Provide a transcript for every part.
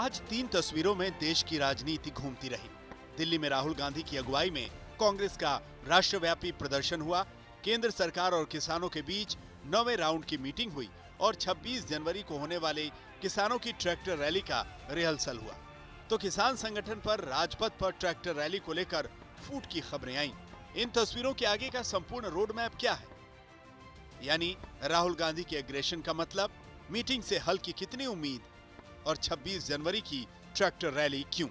आज 3 तस्वीरों में देश की राजनीति घूमती रही। दिल्ली में राहुल गांधी की अगुवाई में कांग्रेस का राष्ट्रव्यापी प्रदर्शन हुआ। केंद्र सरकार और किसानों के बीच 9वें राउंड की मीटिंग हुई और 26 जनवरी को होने वाले किसानों की ट्रैक्टर रैली का रिहर्सल हुआ। तो किसान संगठन पर राजपथ पर ट्रैक्टर रैली को लेकर फूट की खबरें आईं। इन तस्वीरों के आगे का संपूर्ण रोड मैप क्या है? यानी राहुल गांधी के एग्रेशन का मतलब, मीटिंग से हल की कितनी उम्मीद और 26 जनवरी की ट्रैक्टर रैली क्यों?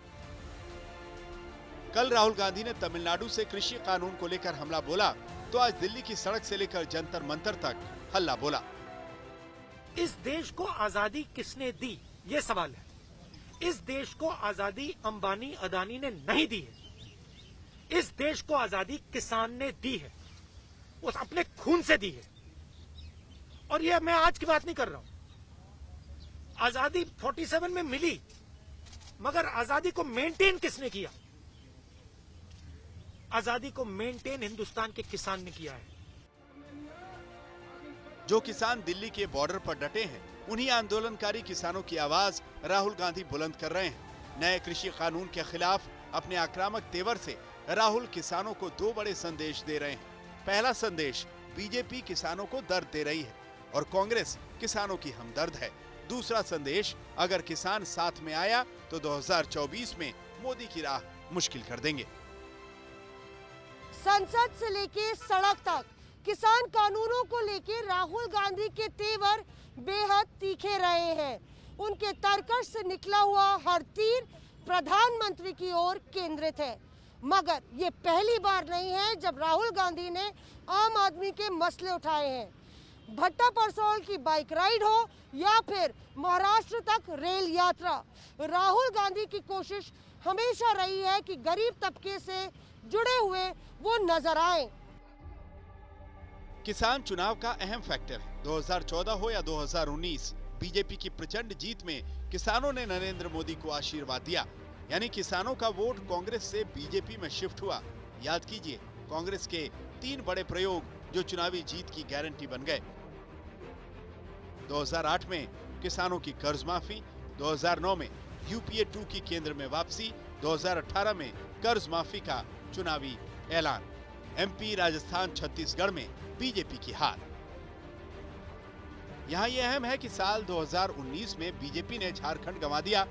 कल राहुल गांधी ने तमिलनाडु से कृषि कानून को लेकर हमला बोला तो आज दिल्ली की सड़क से लेकर जंतर मंतर तक हल्ला बोला। इस देश को आजादी किसने दी, ये सवाल है। इस देश को आजादी अंबानी अदानी ने नहीं दी है। इस देश को आजादी किसान ने दी है, उस अपने खून से दी है। और ये मैं आज की बात नहीं कर रहा हूं। आजादी 47 में मिली, मगर आजादी को मेंटेन किसने किया? आजादी को मेंटेन हिंदुस्तान के किसान ने किया है। जो किसान दिल्ली के बॉर्डर पर डटे हैं, उन्हीं आंदोलनकारी किसानों की आवाज राहुल गांधी बुलंद कर रहे हैं। नए कृषि कानून के खिलाफ अपने आक्रामक तेवर से राहुल किसानों को 2 बड़े संदेश दे रहे हैं। पहला संदेश, बीजेपी किसानों को दर्द दे रही है और कांग्रेस किसानों की हमदर्द है। दूसरा संदेश, अगर किसान साथ में आया तो 2024 में मोदी की राह मुश्किल कर देंगे। संसद से लेके सड़क तक किसान कानूनों को लेके राहुल गांधी के तेवर बेहद तीखे रहे हैं। उनके तरकश से निकला हुआ हर तीर प्रधानमंत्री की ओर केंद्रित है। मगर ये पहली बार नहीं है जब राहुल गांधी ने आम आदमी के मसले उठाए हैं। भट्टा परसौल की बाइक राइड हो या फिर महाराष्ट्र तक रेल यात्रा, राहुल गांधी की कोशिश हमेशा रही है कि गरीब तबके से जुड़े हुए वो नजर आए। किसान चुनाव का अहम फैक्टर है। 2014 हो या 2019, बीजेपी की प्रचंड जीत में किसानों ने नरेंद्र मोदी को आशीर्वाद दिया। यानी किसानों का वोट कांग्रेस से बीजेपी में शिफ्ट हुआ। याद कीजिए, कांग्रेस के 3 बड़े प्रयोग जो चुनावी जीत की गारंटी बन गए। 2008 में किसानों की कर्ज माफी, 2009 में यूपीए 2 की केंद्र में वापसी, 2018 में कर्ज माफी का चुनावी ऐलान। एमपी, राजस्थान, छत्तीसगढ़ में बीजेपी की हार। यहाँ यह अहम है कि साल 2019 में बीजेपी ने झारखंड गंवा दिया।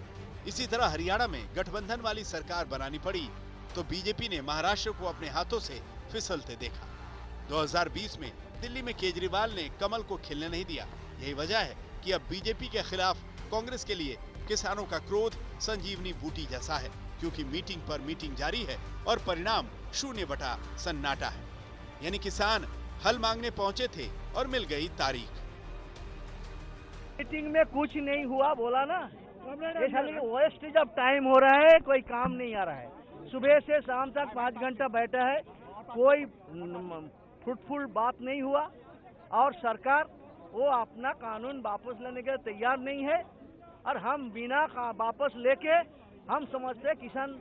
इसी तरह हरियाणा में गठबंधन वाली सरकार बनानी पड़ी तो बीजेपी ने महाराष्ट्र को अपने हाथों से फिसलते देखा। 2020 में दिल्ली में केजरीवाल ने कमल को खिलने नहीं दिया। यही वजह है कि अब बीजेपी के खिलाफ कांग्रेस के लिए किसानों का क्रोध संजीवनी बूटी जैसा है, क्योंकि मीटिंग पर मीटिंग जारी है और परिणाम 0 बटा सन्नाटा है। यानी किसान हल मांगने पहुंचे थे और मिल गई तारीख। मीटिंग में कुछ नहीं हुआ, बोला ना, ये खाली वेस्ट जब टाइम हो रहा है, कोई काम नहीं आ रहा है। सुबह से शाम तक 5 घंटा बैठा है, कोई फ्रूटफुल बात नहीं हुआ और सरकार वो अपना कानून वापस लेने के तैयार नहीं है। और हम बिना वापस लेके हम समझते किसान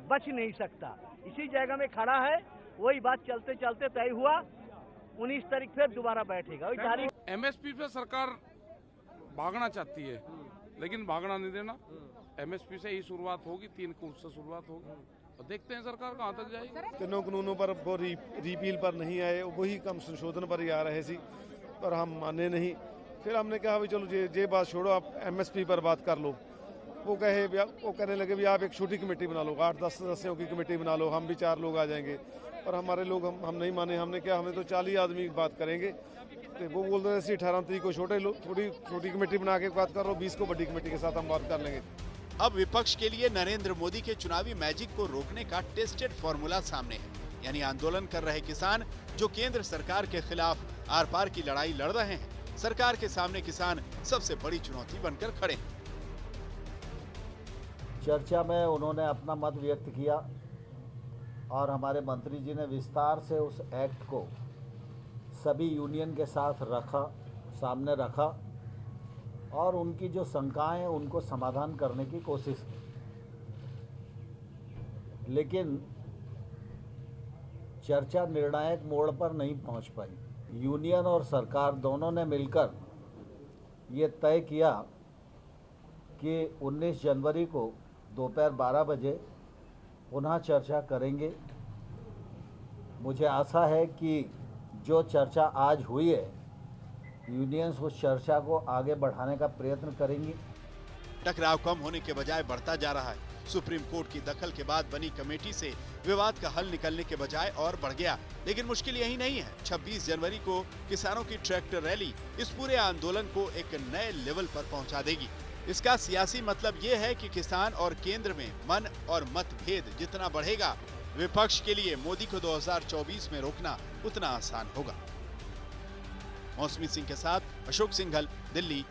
बच नहीं सकता, इसी जगह में खड़ा है। वही बात चलते चलते तय हुआ 19 तारीख फिर दोबारा बैठेगा। वही तारीख एमएसपी पे सरकार भागना चाहती है, लेकिन भागना नहीं देना। एमएसपी से ही शुरुआत होगी, 3 कोर्स से शुरुआत होगी और देखते हैं सरकार कहाँ तक जाएगी। तीनों कानूनों पर वो रिपील पर नहीं आए, वही कम संशोधन पर ही आ रहे सी, पर हम माने नहीं। फिर हमने कहा भाई चलो ये बात छोड़ो, आप एमएसपी पर बात कर लो। वो कहने लगे भी आप एक छोटी कमेटी बना लो, 8-10 सदस्यों की कमेटी बना लो, हम भी 4 लोग आ जाएंगे। और हमारे लोग हम नहीं माने। हमने क्या, हमें तो 40 आदमी की बात करेंगे। तो वो बोल रहे थे 18 तारीख को छोटी कमेटी बना के बात कर लो, 20 को बड़ी कमेटी के साथ हम बात कर लेंगे। अब विपक्ष के लिए नरेंद्र मोदी के चुनावी मैजिक को रोकने का टेस्टेड फॉर्मूला सामने है। यानी आंदोलन कर रहे किसान जो केंद्र सरकार के खिलाफ आर पार की लड़ाई लड़ रहे हैं, सरकार के सामने किसान सबसे बड़ी चुनौती बनकर खड़े हैं। चर्चा में उन्होंने अपना मत व्यक्त किया और हमारे मंत्री जी ने विस्तार से उस एक्ट को सभी यूनियन के साथ सामने रखा और उनकी जो शंकाएं हैं उनको समाधान करने की कोशिश की। लेकिन चर्चा निर्णायक मोड़ पर नहीं पहुंच पाई। यूनियन और सरकार दोनों ने मिलकर ये तय किया कि 19 जनवरी को दोपहर 12 बजे पुनः चर्चा करेंगे। मुझे आशा है कि जो चर्चा आज हुई है, यूनियंस उस चर्चा को आगे बढ़ाने का प्रयत्न करेंगी। टकराव कम होने के बजाय बढ़ता जा रहा है। सुप्रीम कोर्ट की दखल के बाद बनी कमेटी से विवाद का हल निकलने के बजाय और बढ़ गया। लेकिन मुश्किल यही नहीं है। 26 जनवरी को किसानों की ट्रैक्टर रैली इस पूरे आंदोलन को एक नए लेवल पर पहुंचा देगी। इसका सियासी मतलब ये है कि किसान और केंद्र में मन और मतभेद जितना बढ़ेगा, विपक्ष के लिए मोदी को 2024 में रोकना उतना आसान होगा। मौसमी सिंह के साथ अशोक सिंघल, दिल्ली,